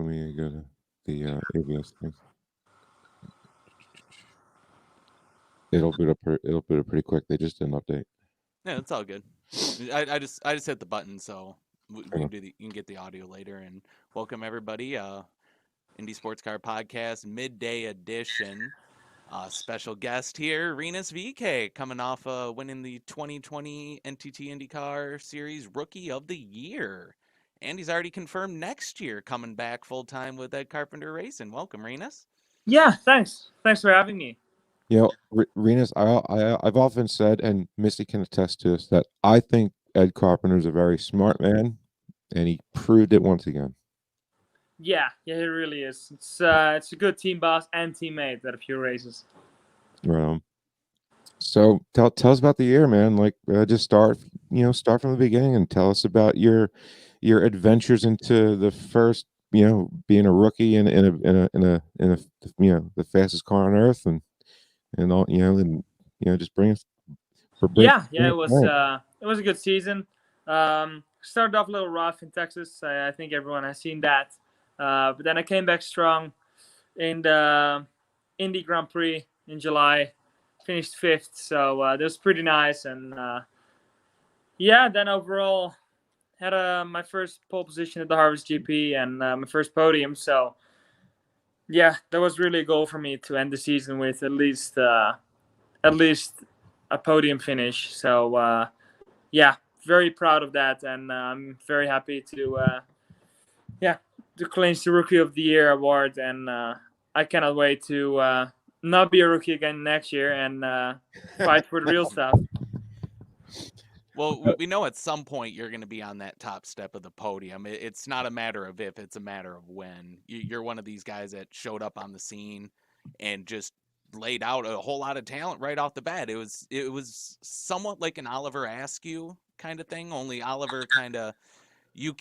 me go to the ABS thing. It'll boot up. It'll boot up pretty quick. They just did an update. Yeah, it's all good. I just hit the button, so we can do you can get the audio later. And welcome everybody, Indie Sports Car Podcast Midday Edition. Special guest here, Rinus VeeKay, coming off winning the 2020 NTT IndyCar Series Rookie of the Year. And he's already confirmed next year coming back full time with Ed Carpenter Racing. Welcome, Rinus. Yeah, thanks. Thanks for having me. You know, Rinus, I've often said, and Misty can attest to this, that I think Ed Carpenter is a very smart man, and he proved it once again. Yeah, he really is. It's a good team boss and teammate at a few races. So tell us about the year, man. Like, just start from the beginning and tell us about your adventures into the first, being a rookie in the fastest car on earth, and all, just bring us. It was a good season. Started off a little rough in Texas. I think everyone has seen that. But then I came back strong in the Indy Grand Prix in July. Finished 5th, so that was pretty nice. And then overall had my first pole position at the Harvest GP and my first podium. So yeah, that was really a goal for me to end the season with at least a podium finish. So very proud of that, and I'm very happy to clinch the Rookie of the Year award. And I cannot wait to not be a rookie again next year and fight for the real stuff. Well, we know at some point you're going to be on that top step of the podium. It's not a matter of if, it's a matter of when. You're one of these guys that showed up on the scene and just laid out a whole lot of talent right off the bat. It was somewhat like an Oliver Askew kind of thing, only Oliver kind of, you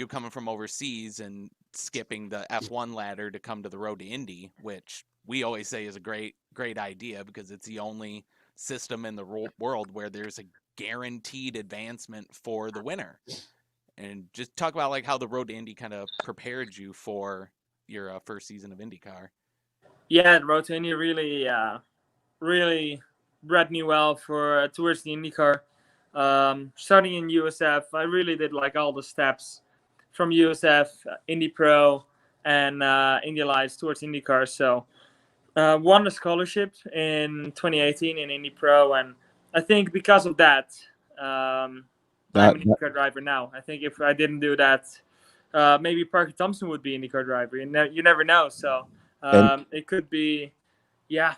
coming from overseas and skipping the F1 ladder to come to the road to Indy, which we always say is a great idea because it's the only system in the world where there's a guaranteed advancement for the winner. And just talk about like how the road to Indy kind of prepared you for your first season of IndyCar. Yeah, the road to Indy really bred me well for towards the IndyCar. Starting in USF, I really did like all the steps from USF, Indy Pro, and Indy Lights towards IndyCar. So won a scholarship in 2018 in Indy Pro, and I think because of that, I'm an IndyCar driver now. I think if I didn't do that, maybe Parker Thompson would be an IndyCar driver. You never know. So it could be, I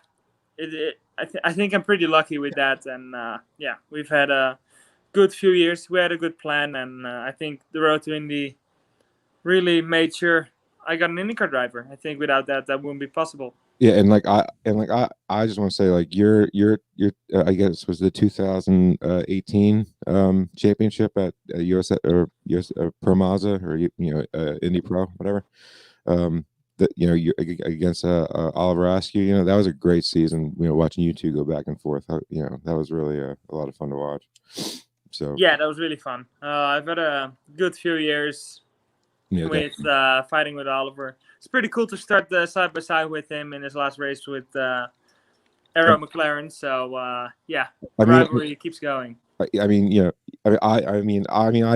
think I'm pretty lucky with that, and we've had a good few years. We had a good plan, and I think the road to Indy really made sure I got an IndyCar driver. I think without that wouldn't be possible. Yeah, and I just want to say, like, your I guess was the 2018 championship at US Pro Mazda, or Indy Pro, whatever. You against Oliver Askew, that was a great season. Watching you two go back and forth, that was really a lot of fun to watch. So yeah, that was really fun. I've had a good few years with fighting with Oliver. It's pretty cool to start side by side with him in his last race with Arrow McLaren. So rivalry keeps going. I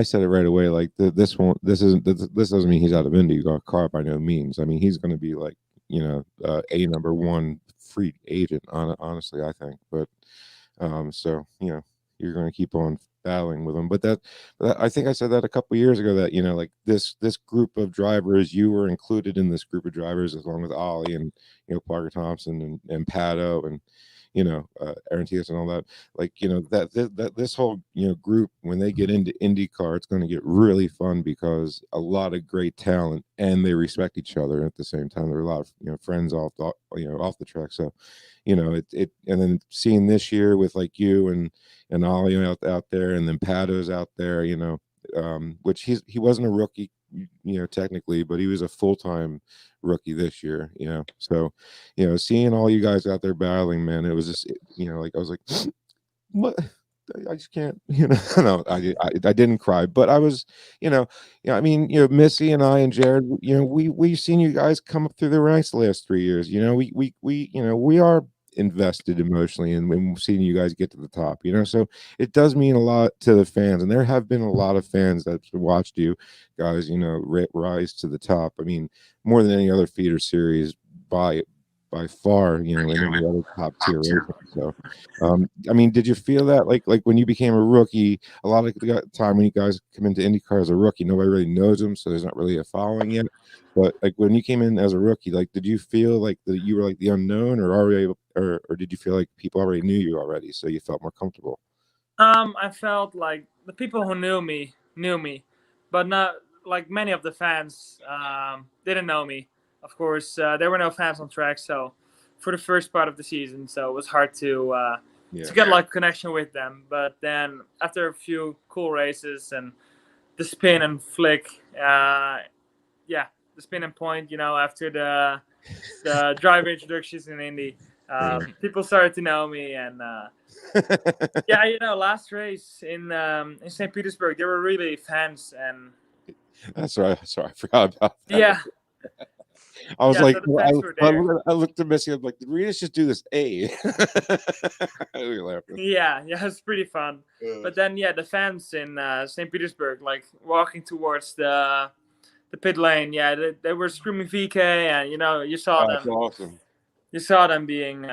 said it right away. Like this doesn't mean he's out of IndyCar by no means. I mean, he's going to be like a number one free agent. Honestly, I think. But you're going to keep on battling with him. But I think I said that a couple years ago, that like this group of drivers, you were included in this group of drivers along with Ollie and Parker Thompson and Pato and Aaron Tias and all that. Like that this whole group, when they get into IndyCar, it's going to get really fun because a lot of great talent, and they respect each other at the same time. There are a lot of friends off the track. So it and then seeing this year with like you and Ollie out there, and then Pato's out there, which he wasn't a rookie, technically, but he was a full-time rookie this year, so seeing all you guys out there battling, man, it was just like I was like, what I just can't, no, I didn't cry, but I was, I mean, Missy and I and Jared, we've seen you guys come up through the ranks the last 3 years. We are invested emotionally in seeing you guys get to the top. So it does mean a lot to the fans, and there have been a lot of fans that watched you guys, rise to the top. I mean, more than any other feeder series by far, in any other top tier racing. So, I mean, did you feel that like when you became a rookie, a lot of the time when you guys come into IndyCar as a rookie, nobody really knows them, so there's not really a following yet. But like when you came in as a rookie, like did you feel like that you were like the unknown, or already, or did you feel like people already knew you already, so you felt more comfortable? I felt like the people who knew me, but not like many of the fans didn't know me. Of course, there were no fans on track, so for the first part of the season, so it was hard to get like connection with them. But then after a few cool races and the spin and flick, the spin and point, after the driver introductions in Indy, people started to know me, and last race in St. Petersburg, there were really fans, and that's right. Sorry, I forgot about that. Yeah. I was like, so I looked at Missy. I'm like, did Rinus just do this? Yeah, it's pretty fun. But then, the fans in St. Petersburg, like walking towards the pit lane, they were screaming VeeKay, and you saw them. That's awesome. You saw them being,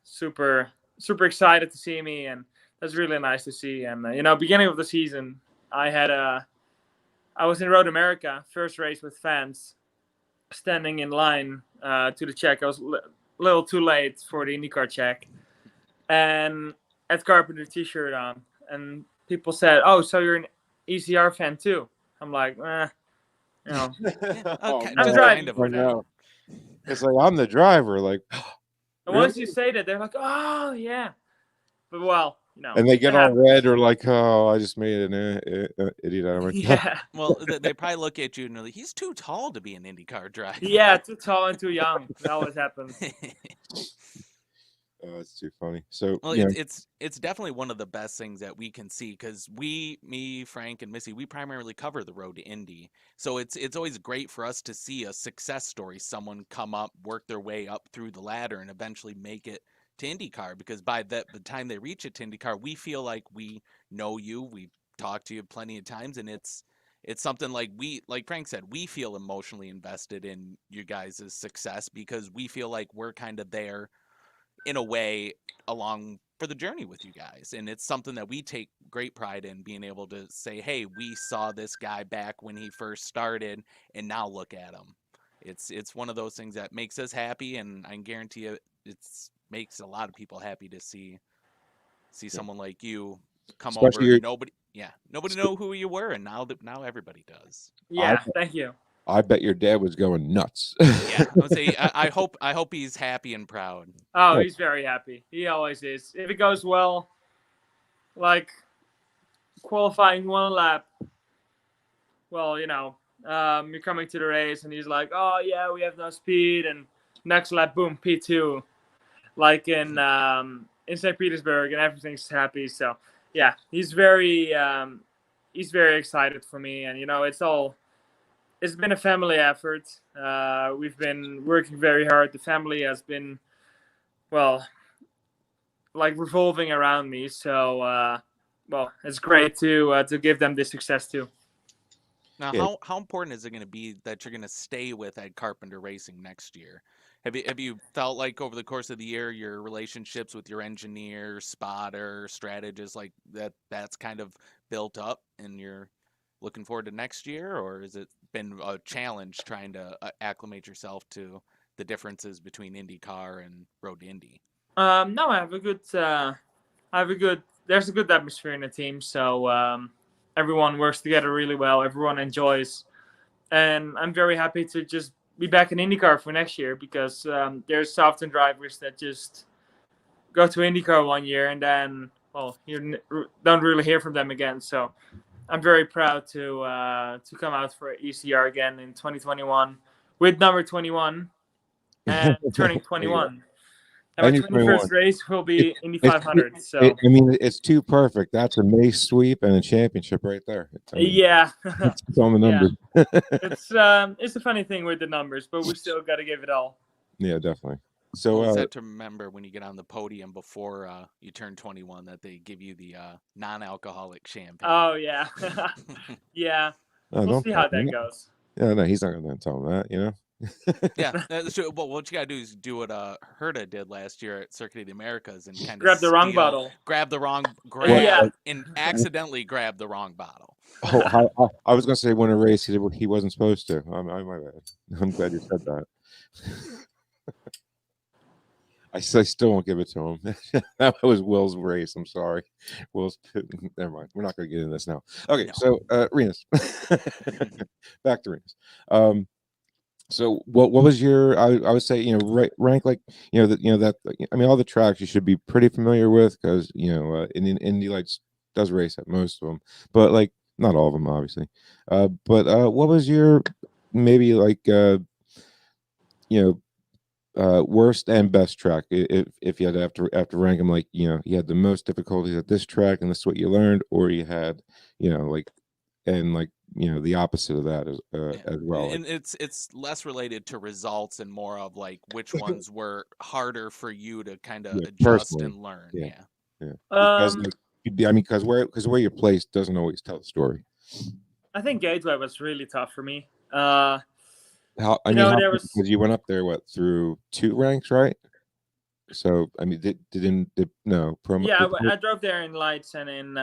super, super excited to see me, and that's really nice to see. And beginning of the season, I was in Road America, first race with fans, standing in line to the check. I was a little too late for the IndyCar check, and Ed Carpenter t-shirt on, and people said, "Oh, so you're an ECR fan too?" I'm like, I'm driving for now. It's like I'm the driver, like. And once you say that, they're like, "Oh yeah," but well, and they get all red, or like, "Oh, I just made an idiot out of myself." Yeah. Well, they probably look at you and they're like, "He's too tall to be an IndyCar driver." Yeah, too tall and too young. That always happens. Oh, it's too funny. So, well, it's definitely one of the best things that we can see, because me, Frank, and Missy, we primarily cover the road to Indy. So it's always great for us to see a success story, someone come up, work their way up through the ladder, and eventually make it to IndyCar. Because by the time they reach it to IndyCar, we feel like we know you, we've talked to you plenty of times, and it's something like Frank said, we feel emotionally invested in you guys' success, because we feel like we're kind of there in a way along for the journey with you guys. And it's something that we take great pride in, being able to say, hey, we saw this guy back when he first started, and now look at him. It's one of those things that makes us happy, and I can guarantee you it makes a lot of people happy to see someone like you come Especially over. Nobody know who you were, and now everybody does. Yeah, thank you. I bet your dad was going nuts. Yeah, I would say I hope he's happy and proud. Oh, he's very happy. He always is. If it goes well, like qualifying one lap, well, you're coming to the race, and he's like, "Oh yeah, we have no speed," and next lap, boom, P2, like in St. Petersburg, and everything's happy. So yeah, he's very excited for me, and it's been a family effort. We've been working very hard. The family has been, revolving around me. So, it's great to give them this success too. Now, how important is it going to be that you're going to stay with Ed Carpenter Racing next year? Have you felt like over the course of the year, your relationships with your engineer, spotter, strategist, like that's kind of built up, and you're looking forward to next year? Or has it been a challenge trying to acclimate yourself to the differences between IndyCar and Road to Indy? No, there's a good atmosphere in the team. So everyone works together really well. Everyone enjoys. And I'm very happy to just be back in IndyCar for next year, because there's often drivers that just go to IndyCar 1 year and then, you don't really hear from them again. So I'm very proud to come out for ECR again in 2021 with number 21 and turning 21. And my 21st race will be Indy 500. So I mean, it's too perfect. That's a Mace sweep and a championship right there. Yeah, it's on the numbers. It's a funny thing with the numbers, but we still got to give it all. Yeah, definitely. So it's sad to remember when you get on the podium before you turn 21 that they give you the non-alcoholic champagne. Oh yeah, yeah. We'll see how that goes. Yeah, no, he's not going to tell him that, you know. Yeah, that's true. Well, what you gotta do is do what Herta did last year at Circuit of the Americas and kind of grab the wrong bottle, and accidentally grab the wrong bottle. Oh, I was going to say when a race he wasn't supposed to. My bad. I'm glad you said that. I still won't give it to him. That was Will's race. I'm sorry. Never mind. We're not going to get into this now. Okay, no. So Rinus. Back to Rinus. So what was your? I would say rank like that. I mean, all the tracks you should be pretty familiar with because Indy Lights does race at most of them, but like not all of them obviously. But what was your maybe like worst and best track if you had to rank them, like you had the most difficulties at this track and this is what you learned, or you had the opposite of that as well. And it's less related to results and more of like which ones were harder for you to kind of adjust and learn. Yeah. Because where you're placed doesn't always tell the story. I think Gateway was really tough for me. Because you went up there through 2 ranks, right? So I mean, promo. Yeah, I drove there in Lights and in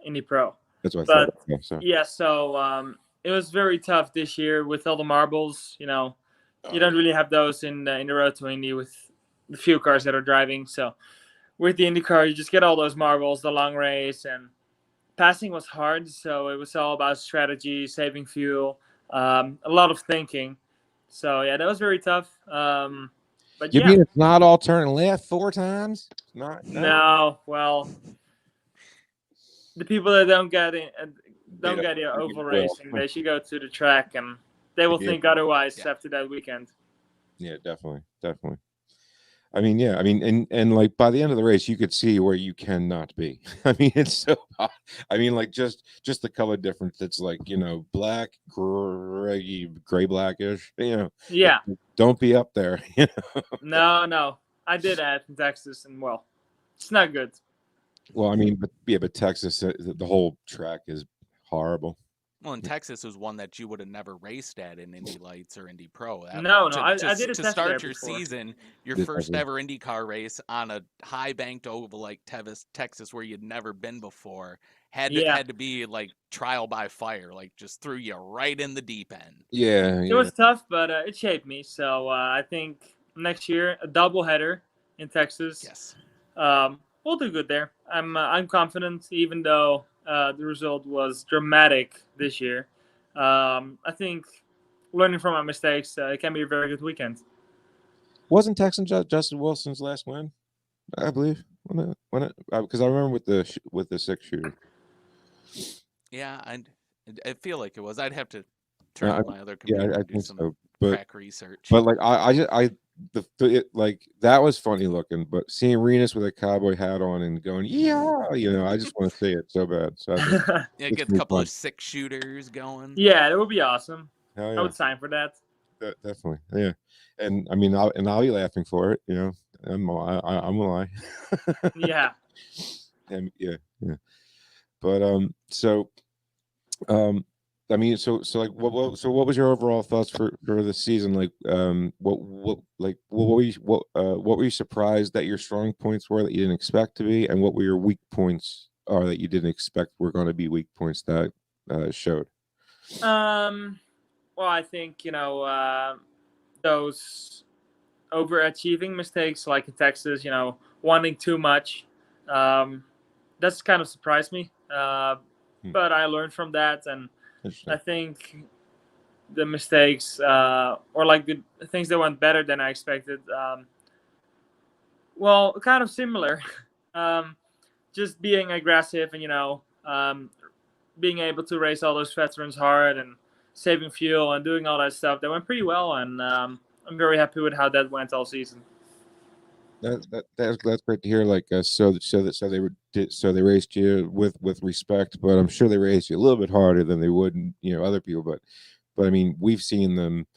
Indy Pro. That's what I thought. So it was very tough this year with all the marbles. You don't really have those in the Road to Indy with the few cars that are driving. So with the IndyCar, you just get all those marbles, the long race, and passing was hard. So it was all about strategy, saving fuel, a lot of thinking. So yeah, that was very tough. But you mean it's not all turning left 4 times? No. Well, the people that don't get the oval racing, they should go to the track, and they will think otherwise after that weekend. Yeah, definitely. I mean, and like by the end of the race, you could see where you cannot be. I mean, it's so hot. I mean, like just the color difference. It's like black, gray, blackish. Yeah. Don't be up there. No. I did that in Texas, and well, it's not good. Well, I mean, but Texas, the whole track is horrible. Well, in Texas was one that you would have never raced at in Indy Lights or Indy Pro. I did to start your season, your first ever IndyCar race on a high banked oval like Texas, where you'd never been before, had to be like trial by fire, like just threw you right in the deep end. Yeah. It was tough, but it shaped me. So I think next year a doubleheader in Texas. Yes. We'll do good there. I'm confident, even though the result was dramatic this year. I think learning from our mistakes, it can be a very good weekend. Wasn't Texan Justin Wilson's last win? I believe because I remember with the 6-shooter. Yeah, I feel like it was. I'd have to turn on my other computer and do some crack research. But like that was funny looking, but seeing Rinus with a cowboy hat on and going, I just want to see it so bad. So get a couple of 6-shooters going. Yeah, that would be awesome. Yeah. I would sign for that. Definitely, yeah. And I mean, I'll be laughing for it. I'm gonna lie. Yeah. And yeah. But I mean, so like, what was your overall thoughts for the season? Like, what were you surprised that your strong points were that you didn't expect to be, and what were your weak points are that you didn't expect were going to be weak points that showed? Well, I think those overachieving mistakes, like in Texas, wanting too much, that's kind of surprised me. But I learned from that, and I think the mistakes or like the things that went better than I expected, well, kind of similar. Just being aggressive and being able to race all those veterans hard and saving fuel and doing all that stuff, that went pretty well, and I'm very happy with how that went all season. That's great to hear. Like so they raised you with respect, but I'm sure they raised you a little bit harder than they would, other people. But I mean, we've seen them.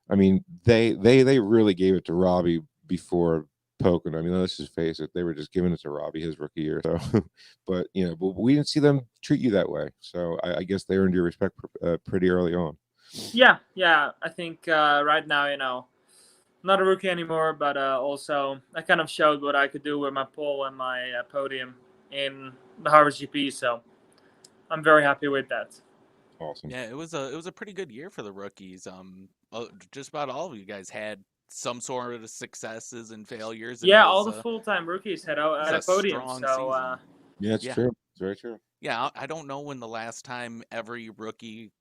I mean, they really gave it to Robbie before Pocono. I mean, let's just face it, they were just giving it to Robbie his rookie year. So, but we didn't see them treat you that way. So I guess they earned your respect pretty early on. Yeah, I think right now, not a rookie anymore, but also I kind of showed what I could do with my pole and my podium in the Harvard GP. So I'm very happy with that. Awesome. Yeah, it was a pretty good year for the rookies. Just about all of you guys had some sort of successes and failures, and Yeah, all the full-time rookies had a podium. strong So season. Yeah, it's true. It's very true. Yeah, I don't know when the last time every rookie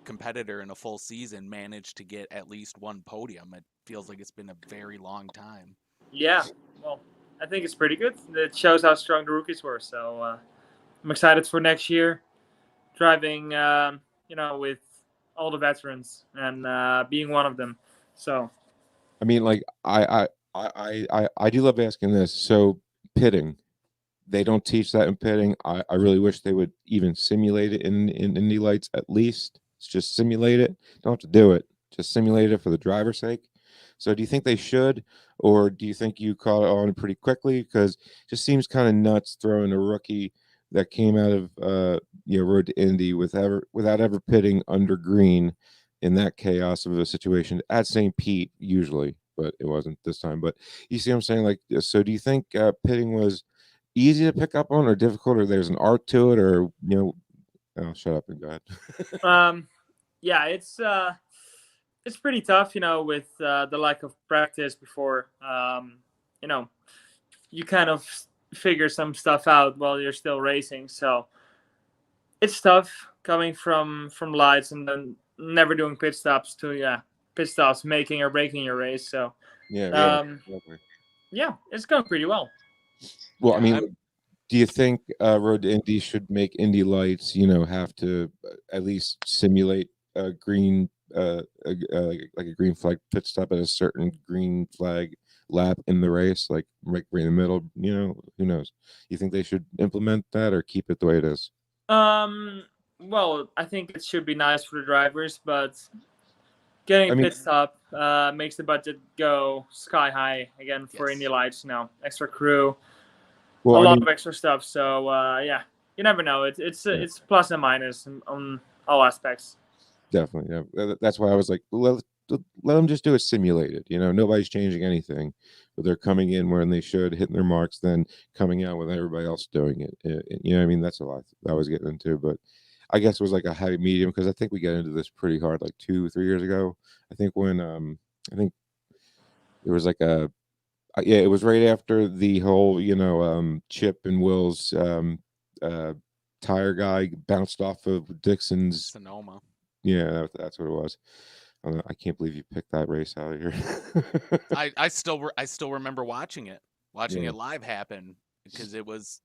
competitor in a full season managed to get at least one podium. It feels like it's been a very long time. Yeah, well, I think it's pretty good. It shows how strong the rookies were. So I'm excited for next year, driving, with all the veterans and being one of them. So, I mean, like I do love asking this. So pitting, they don't teach that in pitting. I really wish they would even simulate it in Indy Lights at least. It's just simulate it. Don't have to do it. Just simulate it for the driver's sake. So do you think they should, or do you think you caught on pretty quickly? Because it just seems kind of nuts throwing a rookie that came out of Road to Indy without ever pitting under green in that chaos of a situation at St. Pete usually, but it wasn't this time. But you see what I'm saying? Like, so do you think pitting was easy to pick up on or difficult, or there's an art to it, or oh, shut up and go ahead. Yeah, it's pretty tough, with the lack of practice before. You kind of figure some stuff out while you're still racing. So it's tough coming from lights and then never doing pit stops to pit stops, making or breaking your race. So Exactly. yeah, it's going pretty well. Well, I mean, do you think Road to Indy should make Indy Lights, have to at least simulate a green, like a green flag pit stop at a certain green flag lap in the race, like right in the middle? Who knows? You think they should implement that or keep it the way it is? Well, I think it should be nice for the drivers, but getting a pit stop makes the budget go sky high again for Indy Lights. Extra crew, a lot of extra stuff. So you never know. It's plus and minus on all aspects. Definitely, yeah. That's why I was like, let them just do it simulated. Nobody's changing anything, but they're coming in when they should, hitting their marks, then coming out with everybody else doing it. I mean, that's a lot I was getting into, but I guess it was like a heavy medium because I think we got into this pretty hard like 2-3 years ago. I think when I think it was like it was right after the whole Chip and Will's tire guy bounced off of Dixon's Sonoma. Yeah, that's what it was. I can't believe you picked that race out of here. I still remember watching it live happen because it was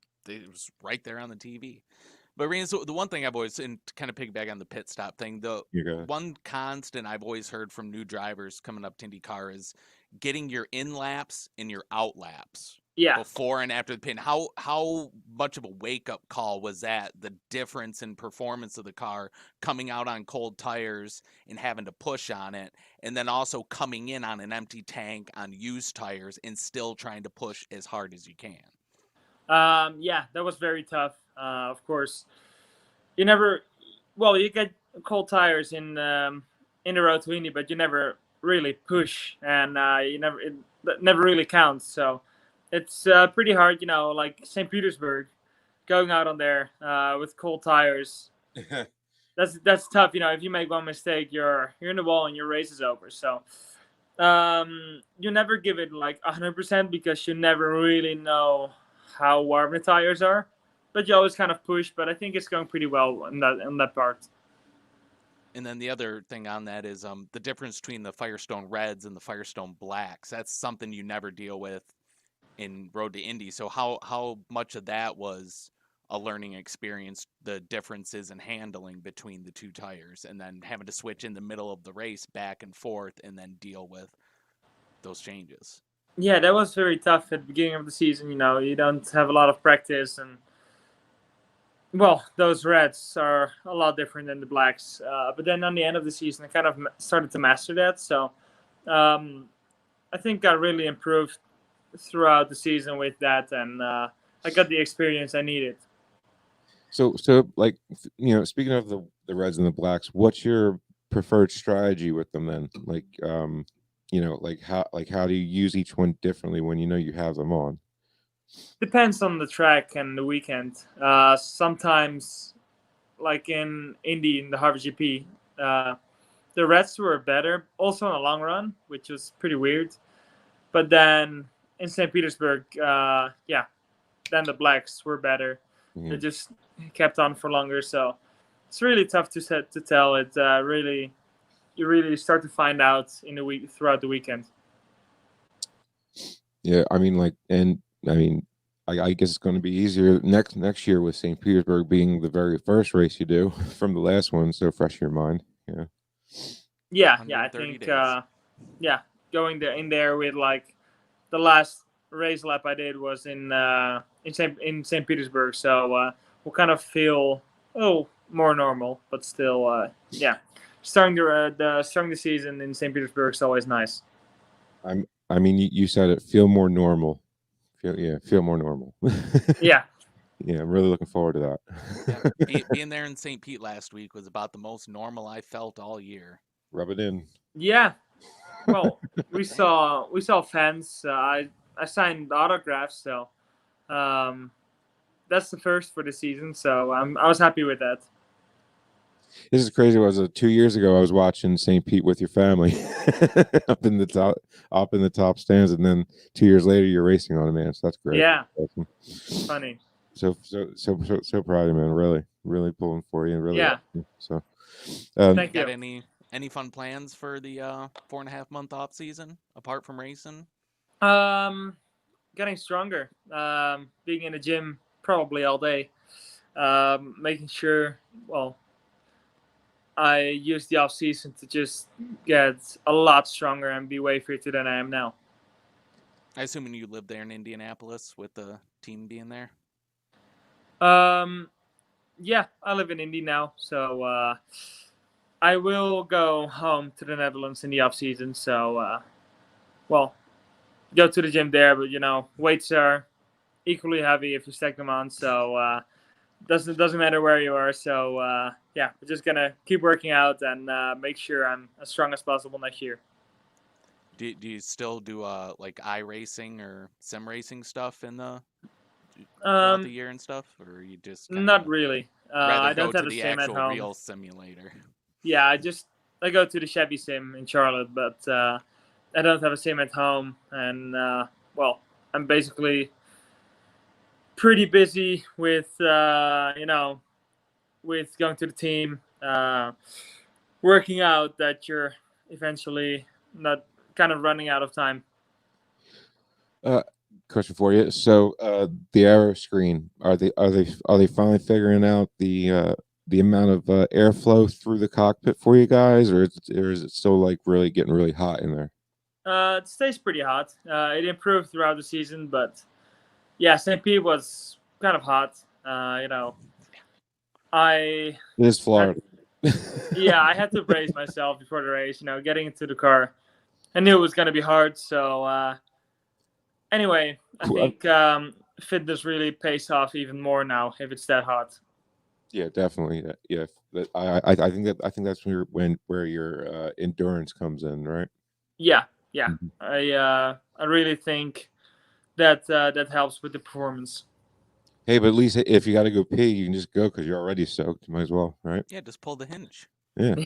right there on the TV. But Rinus, the one thing I've always, and to kind of piggyback on the pit stop thing, the one constant I've always heard from new drivers coming up to IndyCar is getting your in laps and your out laps. Yeah. Before and after the pit. How much of a wake-up call was that, the difference in performance of the car coming out on cold tires and having to push on it, and then also coming in on an empty tank on used tires and still trying to push as hard as you can? Yeah, that was very tough. Of course, you get cold tires in the Road to Indy, but you never really push, and it never really counts. So it's pretty hard, like St. Petersburg, going out on there with cold tires. That's tough. If you make one mistake, you're in the wall and your race is over. So you never give it like 100% because you never really know how warm the tires are. But you always kind of push. But I think it's going pretty well in that part. And then the other thing on that is the difference between the Firestone Reds and the Firestone Blacks. That's something you never deal with in Road to Indy. So how much of that was a learning experience, the differences in handling between the two tires, and then having to switch in the middle of the race back and forth and then deal with those changes? Yeah, that was very tough at the beginning of the season. You don't have a lot of practice, and well, those reds are a lot different than the blacks. But then on the end of the season, I kind of started to master that. So I think I really improved throughout the season with that, and I got the experience I needed. So like, speaking of the reds and the blacks, what's your preferred strategy with them then? Like, how do you use each one differently when you have them on? Depends on the track and the weekend. Sometimes, like in Indy in the Harvard GP, the Reds were better, also in the long run, which was pretty weird. But then in St. Petersburg, then the Blacks were better. They just kept on for longer, so it's really tough to tell. It you really start to find out in the week throughout the weekend. Yeah, I mean, I guess it's going to be easier next year with St. Petersburg being the very first race you do from the last one, so fresh in your mind. Yeah, I think going in there with like the last race lap I did was in St. Petersburg, so we'll kind of feel more normal, but still starting the season in St. Petersburg is always nice. I mean, you said it. Feel more normal. Feel more normal. Yeah. Yeah, I'm really looking forward to that. Yeah, being there in St. Pete last week was about the most normal I felt all year. Rub it in. Yeah. Well, we saw fans. I signed autographs, so that's the first for the season. So I was happy with that. This is crazy. 2 years ago, I was watching St. Pete with your family up in the top stands, and then 2 years later, you're racing on it, man. So that's great. Yeah, awesome. Funny. So proud of you, man. Really pulling for you, and really. Yeah. Awesome. So, thank you. Got any fun plans for the 4.5 month off season apart from racing? Getting stronger. Being in the gym probably all day. Making sure. Well, I use the off season to just get a lot stronger and be way fitter than I am now. I assume you live there in Indianapolis with the team being there. Yeah, I live in Indy now, so I will go home to the Netherlands in the off season. So, go to the gym there, but weights are equally heavy if you stack them on. So doesn't matter where you are. So we're just gonna keep working out and make sure I'm as strong as possible next year. Do you still do like iRacing or sim racing stuff in the throughout the year and stuff, or you just not really? I don't have to a the sim at actual home. real simulator? Yeah, I go to the Chevy sim in Charlotte, but I don't have a sim at home, and I'm basically pretty busy with with going to the team, working out, that you're eventually not kind of running out of time. Question for you. So the aero screen, are they finally figuring out the amount of airflow through the cockpit for you guys, or is it still like really getting really hot in there? It stays pretty hot. It improved throughout the season, but yeah, St. Pete was kind of hot. It is Florida. I had to brace myself before the race. Getting into the car, I knew it was going to be hard. So anyway, I think fitness really pays off even more now if it's that hot. Yeah, definitely. Yeah, I think that's where your endurance comes in, right? Yeah. I really think that helps with the performance. Hey, but at least if you got to go pee, you can just go because you're already soaked. You might as well, right? Yeah, just pull the hinge. Yeah.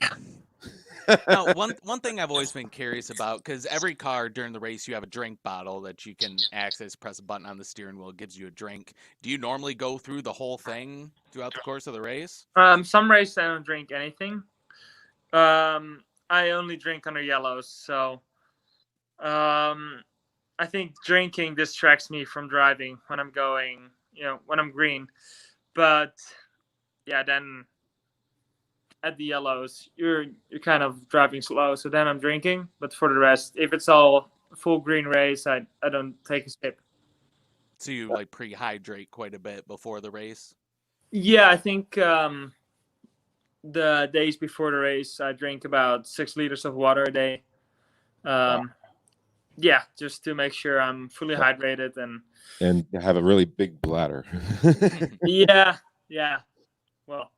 Now, one thing I've always been curious about, because every car during the race you have a drink bottle that you can access, press a button on the steering wheel, it gives you a drink. Do you normally go through the whole thing throughout the course of the race? Some races I don't drink anything. I only drink under yellows, so I think drinking distracts me from driving when I'm going, when I'm green. But yeah, then at the yellows, you're kind of driving slow, so then I'm drinking. But for the rest, if it's all full green race, I don't take a sip. So you like pre-hydrate quite a bit before the race? Yeah, I think the days before the race, I drink about 6 liters of water a day. Yeah, just to make sure I'm fully hydrated and have a really big bladder. yeah. Well,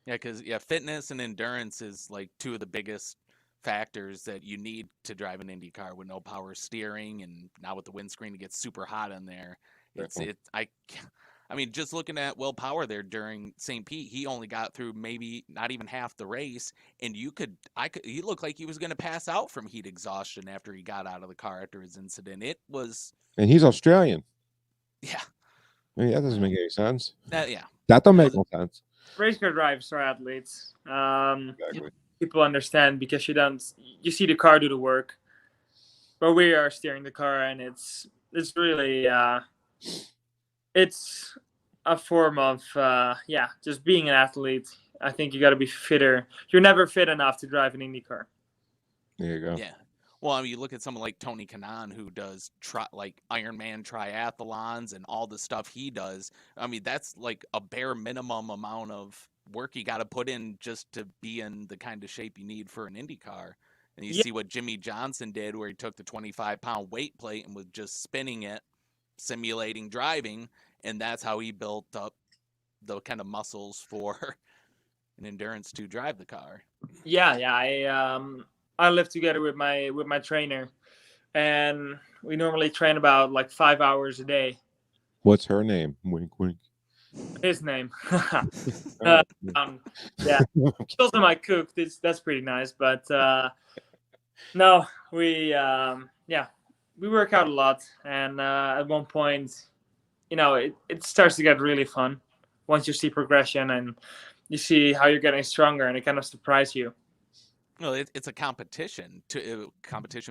yeah, because fitness and endurance is like two of the biggest factors that you need to drive an Indy car with no power steering, and now with the windscreen, it gets super hot in there. I mean, just looking at Will Power there during St. Pete, he only got through maybe not even half the race, and he looked like he was going to pass out from heat exhaustion after he got out of the car after his incident. It was, and he's Australian. yeah. I mean, that doesn't make any sense. Yeah. That don't make no sense. Race car drivers are athletes. Exactly. People understand because you see the car do the work, but we are steering the car, and it's really it's a form of just being an athlete. I think you got to be fitter. You're never fit enough to drive an Indy car. There you go. Yeah. Well, I mean, you look at someone like Tony Kanaan, who does like Ironman triathlons and all the stuff he does. I mean, that's like a bare minimum amount of work you got to put in just to be in the kind of shape you need for an Indy car. And you see what Jimmy Johnson did, where he took the 25-pound weight plate and was just spinning it, simulating driving, and that's how he built up the kind of muscles for an endurance to drive the car. Yeah. I live together with my trainer, and we normally train about like 5 hours a day. What's her name? Wink, wink. His name. Yeah, also my cook. That's pretty nice. But no, we work out a lot, and at one point, it starts to get really fun once you see progression and you see how you're getting stronger, and it kind of surprises you. Well, it's a competition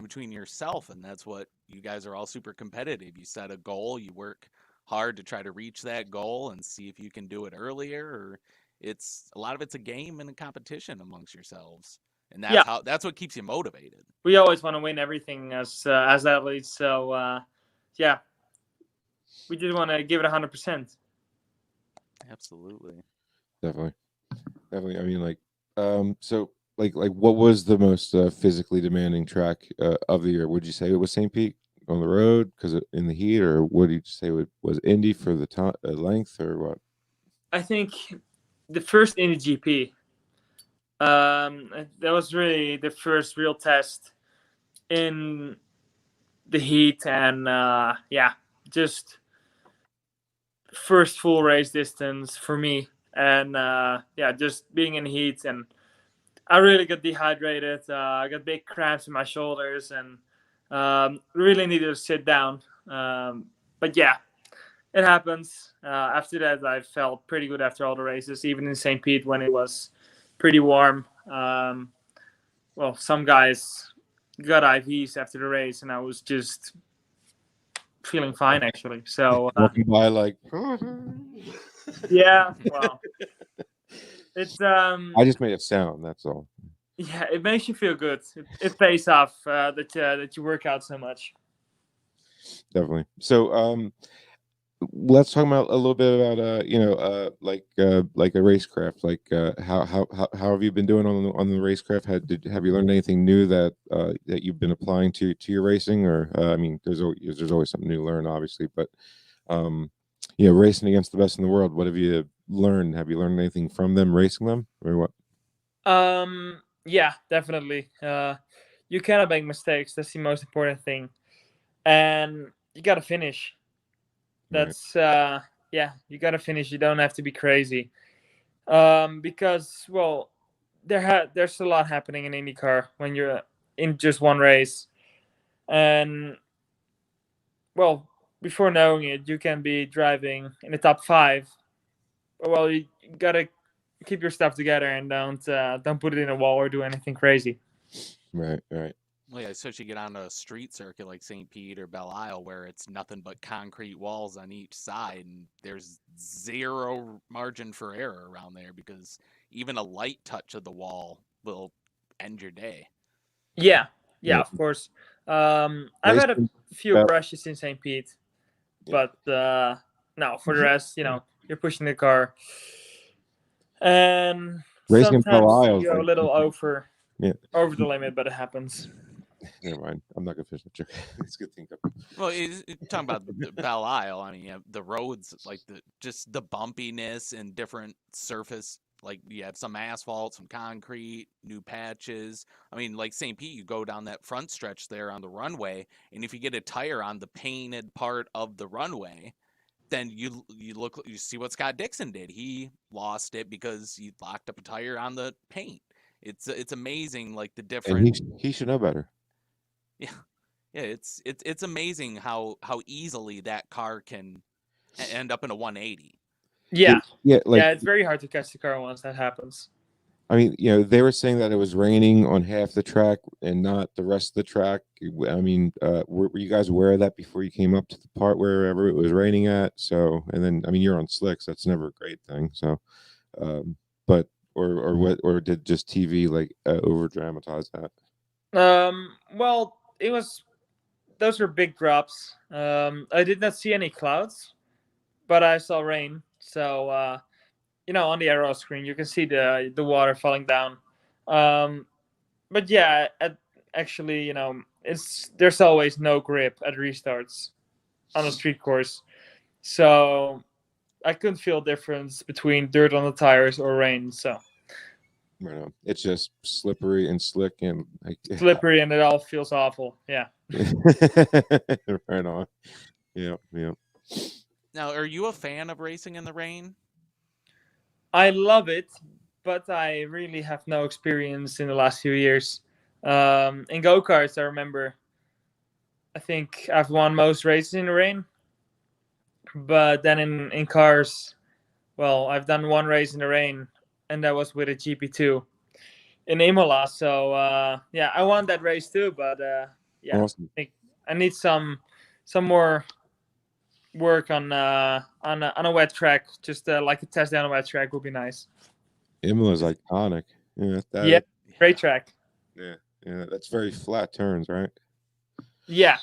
between yourself, and that's what you guys are all super competitive. You set a goal, you work hard to try to reach that goal and see if you can do it earlier, or it's a lot of it's a game and a competition amongst yourselves, and that's what keeps you motivated. We always want to win everything as athletes, so we did want to give it 100%. Absolutely, definitely. I mean, like, so. Like what was the most physically demanding track of the year? Would you say it was St. Pete on the road because in the heat, or what did you say was Indy for the length, or what? I think the first Indy GP. That was really the first real test in the heat, and just first full race distance for me, and just being in heat, and I really got dehydrated. I got big cramps in my shoulders, and really needed to sit down. But yeah, it happens. After that, I felt pretty good after all the races, even in St. Pete when it was pretty warm. Well, some guys got IVs after the race, and I was just feeling fine, actually. So walking by like, yeah, well. It's I just made a sound. That's all. Yeah, it makes you feel good. It pays off that you work out so much. Definitely. So, let's talk about a little bit about like a racecraft. Like, how have you been doing on the racecraft? Have you learned anything new that you've been applying to your racing? Or I mean, there's always something new to learn, obviously. But racing against the best in the world. What have you learned? Have you learned anything from them racing them, or what? Yeah, definitely. You cannot make mistakes. That's the most important thing, and you gotta finish. That's you gotta finish. You don't have to be crazy, because there's a lot happening in IndyCar when you're in just one race, and before knowing it, you can be driving in the top 5. Well, you gotta keep your stuff together and don't put it in a wall or do anything crazy. Right. Well, yeah, especially get on a street circuit like St. Pete or Belle Isle, where it's nothing but concrete walls on each side, and there's zero margin for error around there, because even a light touch of the wall will end your day. Yeah, of course. I've had a few crashes in St. Pete, but no, for the rest, you're pushing the car, and Racing sometimes you go a little over the limit, but it happens. Never mind. I'm not gonna finish that joke. It's a good thing. Well, talking about the Belle Isle, I mean, the roads, like just the bumpiness and different surface. Like you have some asphalt, some concrete, new patches. I mean, like St. Pete, you go down that front stretch there on the runway, and if you get a tire on the painted part of the runway, then you see what Scott Dixon did. He lost it because he locked up a tire on the paint. It's amazing, like the different. And he should know better. Yeah, it's amazing how easily that car can end up in a 180. Yeah, it's very hard to catch the car once that happens. I mean, they were saying that it was raining on half the track and not the rest of the track. I mean, were you guys aware of that before you came up to the part wherever it was raining at? So, and then, I mean, you're on slicks. That's never a great thing. So, but, or did just TV over dramatize that? Well, those were big drops. I did not see any clouds, but I saw rain. So, on the aero screen, you can see the water falling down. But yeah, actually, there's always no grip at restarts on a street course. So I couldn't feel difference between dirt on the tires or rain. So. Right on. It's just slippery and slick and slippery, and it all feels awful. Yeah. Right on. Yeah. Now, are you a fan of racing in the rain? I love it, but I really have no experience in the last few years. In go-karts, I remember, I think I've won most races in the rain. But then in cars, well, I've done one race in the rain, and that was with a GP2 in Imola. So I won that race too. But awesome. I think I need some more work on a wet track. Just like a test down a wet track would be nice. Imola's iconic. Great track. Yeah, that's very flat turns, right? Yeah.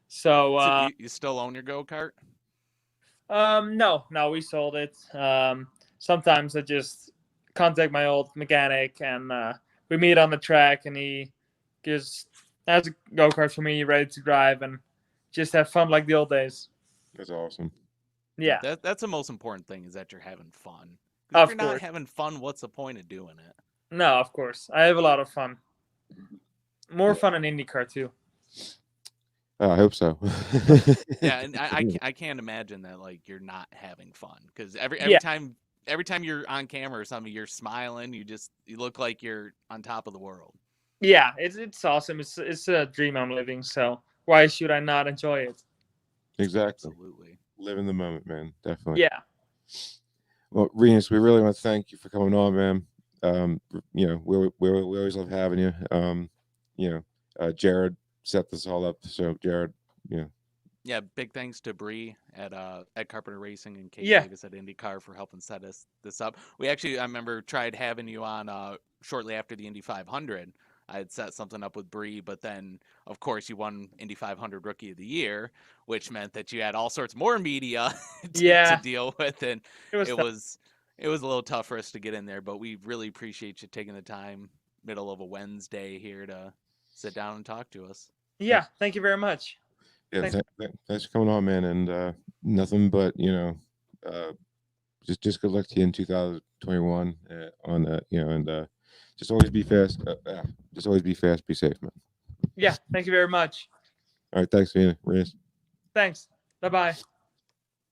So you still own your go-kart? No, we sold it. Sometimes I just contact my old mechanic and we meet on the track, and he just has a go-kart for me ready to drive and just have fun like the old days. That's awesome. Yeah. That's the most important thing, is that you're having fun. If you're not having fun, what's the point of doing it? No, of course. I have a lot of fun. More fun in IndyCar too. I hope so. Yeah, and I can't imagine that you're not having fun, because every time you're on camera or something, you're smiling. You look like you're on top of the world. Yeah, it's awesome. It's a dream I'm living. So why should I not enjoy it? Exactly. Absolutely. Live in the moment, man. Definitely. Yeah. Well, Rinus, we really want to thank you for coming on, man. We always love having you. Jared set this all up. So Jared, Yeah, big thanks to Bree at Ed Carpenter Racing and Kate Davis at IndyCar for helping set this up. We actually, I remember, tried having you on shortly after the Indy 500. I had set something up with Bree, but then, of course, you won Indy 500 Rookie of the Year, which meant that you had all sorts more media to deal with, and it was a little tough for us to get in there. But we really appreciate you taking the time, middle of a Wednesday here, to sit down and talk to us. Yeah, thank you very much. Yeah, thanks for coming on, man. And nothing but just good luck to you in 2021 on that, and just always be fast. Just always be fast. Be safe, man. Yeah, thank you very much. All right, thanks, Rinus. Thanks. Bye-bye.